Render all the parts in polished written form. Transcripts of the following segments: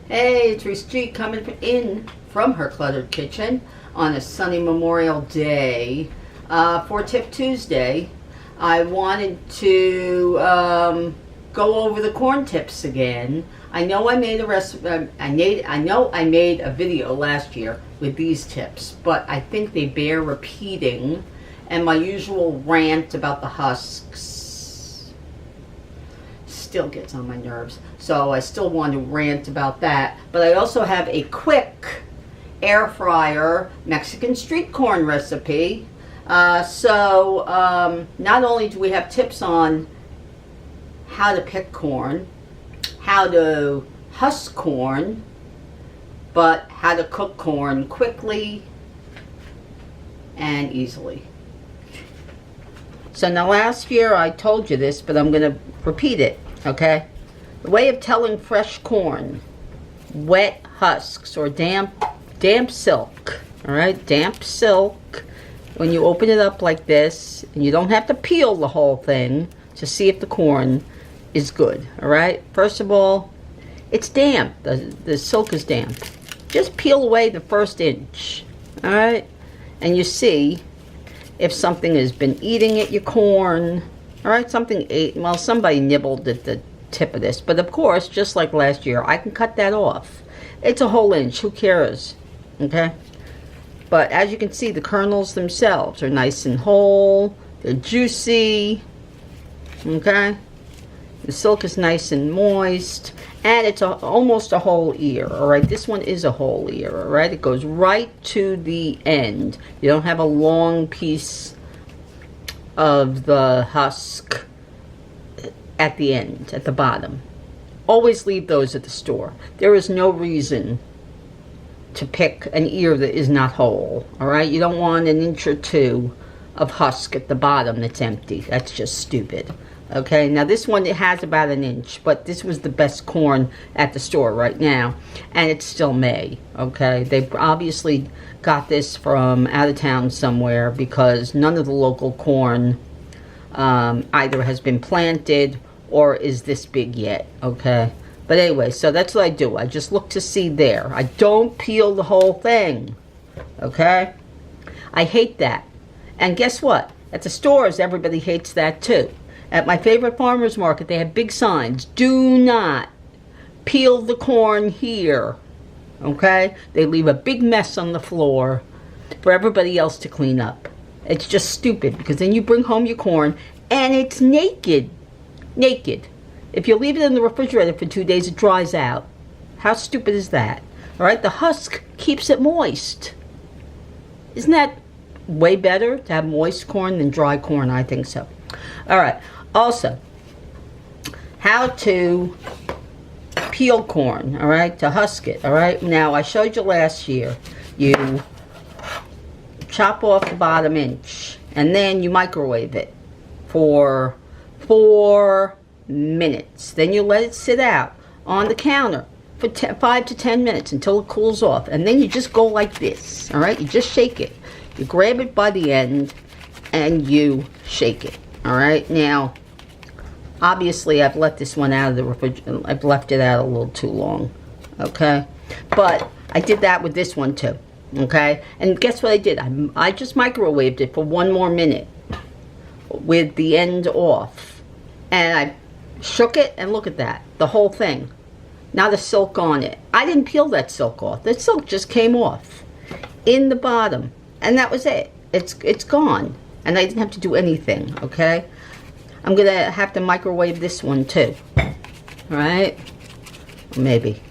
Hey, it's Risa G coming in from her cluttered kitchen on a sunny Memorial Day. For Tip Tuesday, I wanted to go over the corn tips again. I know I made a recipe. I know I made a video last year with these tips, but I think they bear repeating. And my usual rant about the husks still gets on my nerves, so I still want to rant about that. But I also have a quick air fryer Mexican street corn recipe. So not only do we have tips on how to pick corn, how to husk corn, but how to cook corn quickly and easily. So now last year I told you this, but I'm going to repeat it, okay? The way of telling fresh corn: wet husks or damp silk, all right? Damp silk. When you open it up like this, and you don't have to peel the whole thing to see if the corn is good, all right? First of all, it's damp. The silk is damp. Just peel away the first inch, all right? And you see if something has been eating at your corn, all right? Something ate, well, somebody nibbled at the tip of this. But of course, just like last year, I can cut that off. It's a whole inch, who cares, okay? But as you can see, the kernels themselves are nice and whole. They're juicy, okay? The silk is nice and moist. And it's almost a whole ear, all right? This one is a whole ear, all right? It goes right to the end. You don't have a long piece of the husk at the end, at the bottom. Always leave those at the store. There is no reason to pick an ear that is not whole, all right? You don't want an inch or two of husk at the bottom that's empty. That's just stupid. Okay, now this one, it has about an inch, but this was the best corn at the store right now, and it's still May, okay? They obviously got this from out of town somewhere because none of the local corn either has been planted or is this big yet, okay? But anyway, so that's what I do. I just look to see there. I don't peel the whole thing, okay? I hate that. And guess what? At the stores, everybody hates that too. At my favorite farmer's market, they have big signs. Do not peel the corn here, okay? They leave a big mess on the floor for everybody else to clean up. It's just stupid, because then you bring home your corn and it's naked. Naked. If you leave it in the refrigerator for 2 days, it dries out. How stupid is that? All right, the husk keeps it moist. Isn't that way better to have moist corn than dry corn? I think so. All right. Also, how to peel corn, all right, to husk it, all right? Now, I showed you last year. You chop off the bottom inch, and then you microwave it for 4 minutes. Then you let it sit out on the counter for 5 to 10 minutes until it cools off. And then you just go like this, all right? You just shake it. You grab it by the end, and you shake it, all right? Now, obviously, I've let this one out of the refrigerator. I've left it out a little too long, okay? But I did that with this one too, okay? And guess what I did? I just microwaved it for 1 more minute with the end off. And I shook it, and look at that. The whole thing. Not a silk on it. I didn't peel that silk off. The silk just came off in the bottom. And that was it. It's gone. And I didn't have to do anything, okay? I'm going to have to microwave this one too. Alright? Maybe.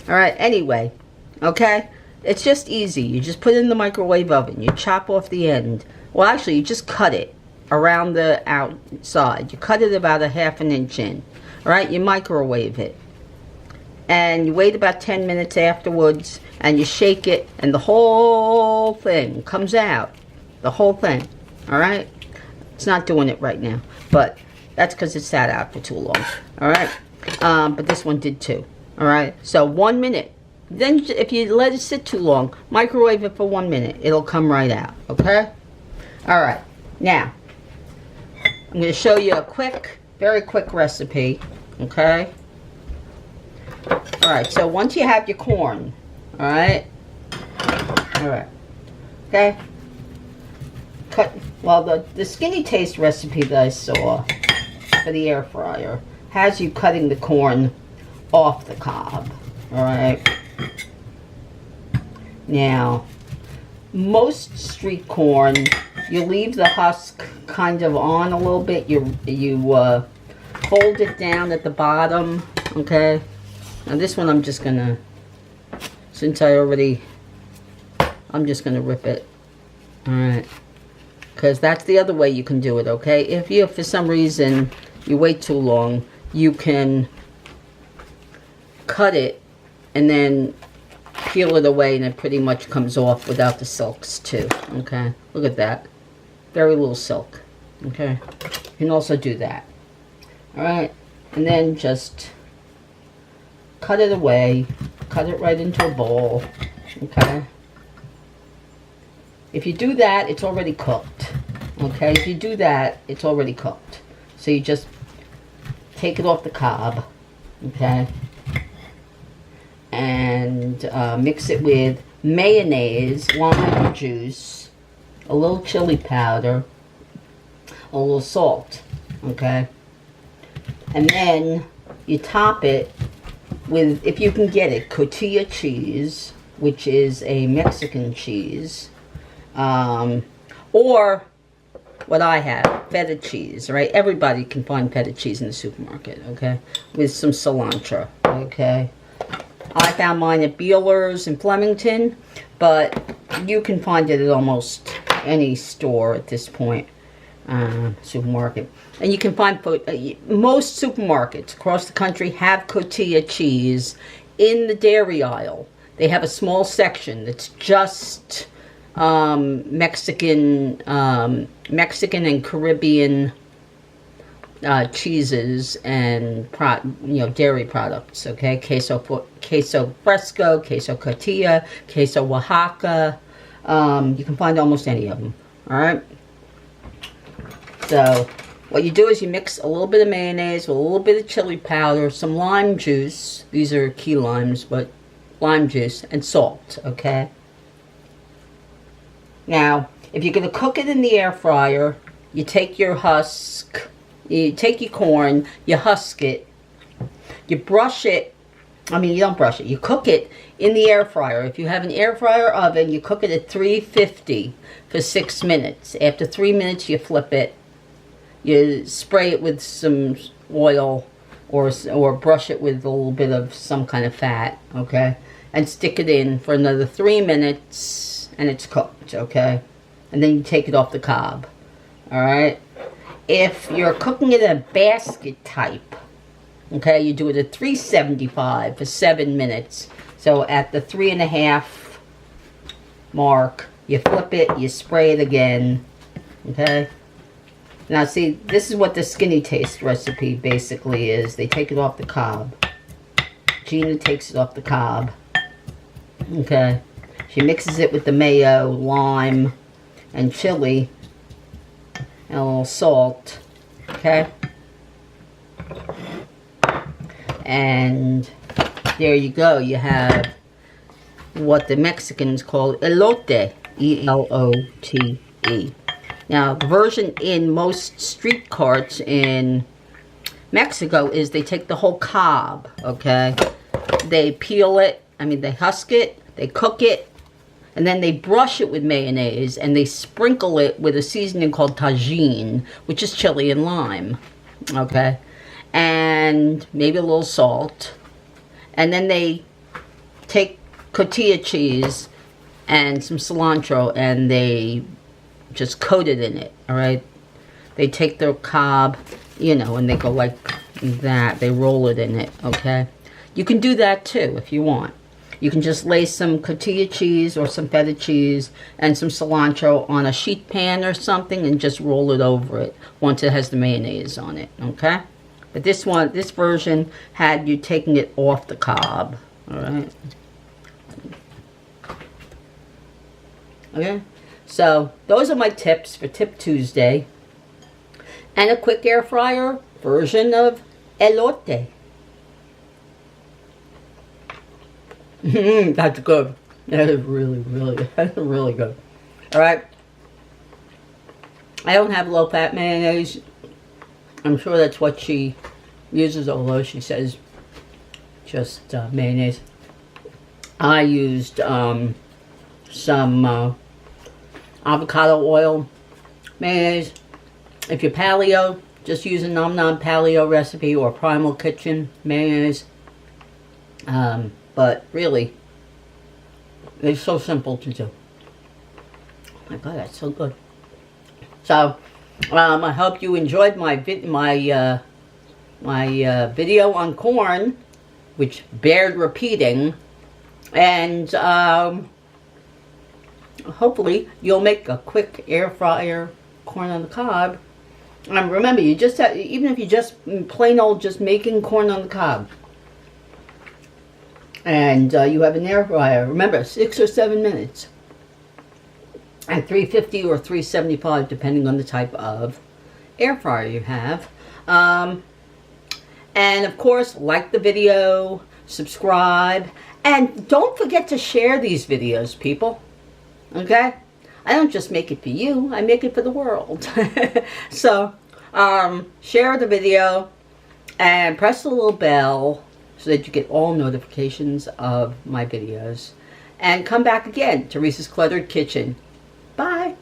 Alright, anyway. Okay? It's just easy. You just put it in the microwave oven. You chop off the end. Well, actually, you just cut it around the outside. You cut it about a ½ inch in. Alright? You microwave it. And you wait about 10 minutes afterwards, and you shake it, and the whole thing comes out. The whole thing. Alright? It's not doing it right now, but that's because it sat out for too long. Alright? But this one did too. Alright? So 1 minute. Then if you let it sit too long, microwave it for 1 minute. It'll come right out. Okay? Alright. Now, I'm going to show you a quick, very quick recipe. Okay? Alright, so once you have your corn, alright, okay, cut, well, the skinny taste recipe that I saw for the air fryer has you cutting the corn off the cob, alright. Now, most street corn, you leave the husk kind of on a little bit. You fold it down at the bottom, okay. Now this one I'm just gonna, since I'm just gonna rip it, alright, because that's the other way you can do it, okay. If you, for some reason, you wait too long, you can cut it and then peel it away and it pretty much comes off without the silks too, okay. Look at that, very little silk, okay. You can also do that, alright, and then just cut it away, cut it right into a bowl, okay. If you do that, it's already cooked, okay. If you do that, it's already cooked. So you just take it off the cob, okay, and mix it with mayonnaise, lime juice, a little chili powder, a little salt, okay, and then you top it with, if you can get it, cotija cheese, which is a Mexican cheese, or what I have, feta cheese, right? Everybody can find feta cheese in the supermarket, okay, with some cilantro, okay. I found mine at Beeler's in Flemington, but you can find it at almost any store at this point, supermarket. And you can find, most supermarkets across the country have cotija cheese in the dairy aisle. They have a small section that's just Mexican and Caribbean cheeses and dairy products. Okay, queso fresco, queso cotija, queso Oaxaca. You can find almost any of them. All right. So what you do is you mix a little bit of mayonnaise with a little bit of chili powder, some lime juice. These are key limes, but lime juice and salt. Okay. Now, if you're going to cook it in the air fryer, you take your husk, you take your corn, you husk it, you brush it, you don't brush it, you cook it in the air fryer. If you have an air fryer oven, you cook it at 350 for 6 minutes. After 3 minutes, you flip it, you spray it with some oil or brush it with a little bit of some kind of fat, okay, and stick it in for another 3 minutes, and it's cooked, okay, and then you take it off the cob, all right. If you're cooking it in a basket type, okay, you do it at 375 for 7 minutes. So at the 3.5 mark, you flip it, you spray it again, okay. Now see, this is what the skinny taste recipe basically is. They take it off the cob. Gina takes it off the cob, okay. She mixes it with the mayo, lime, and chili, and a little salt, okay. And there you go. You have what the Mexicans call elote, E-L-O-T-E. Now, the version in most street carts in Mexico is they take the whole cob, okay? They peel it, they husk it, they cook it, and then they brush it with mayonnaise, and they sprinkle it with a seasoning called tajin, which is chili and lime, okay? And maybe a little salt. And then they take cotija cheese and some cilantro, and they just coat it in it, all right? They take their cob, and they go like that. They roll it in it, okay? You can do that too if you want. You can just lay some cotija cheese or some feta cheese and some cilantro on a sheet pan or something and just roll it over it once it has the mayonnaise on it, okay? But this version had you taking it off the cob, all right? Okay, so those are my tips for Tip Tuesday. And a quick air fryer version of elote. That's good. That is really, really, really good. All right. I don't have low-fat mayonnaise. I'm sure that's what she uses, although she says just mayonnaise. I used some avocado oil mayonnaise. If you're paleo, just use a Nom Nom paleo recipe or Primal Kitchen mayonnaise. But really, it's so simple to do. Oh my God, that's so good. So, I hope you enjoyed my video on corn, which bared repeating, and hopefully you'll make a quick air fryer corn on the cob. Remember, you just have, even if you just plain old just making corn on the cob, and you have an air fryer, remember 6 or 7 minutes at 350 or 375 depending on the type of air fryer you have. And of course, like the video, subscribe, and don't forget to share these videos, people. Okay? I don't just make it for you, I make it for the world. So, share the video and press the little bell so that you get all notifications of my videos. And come back again to Risa's Cluttered Kitchen. Bye.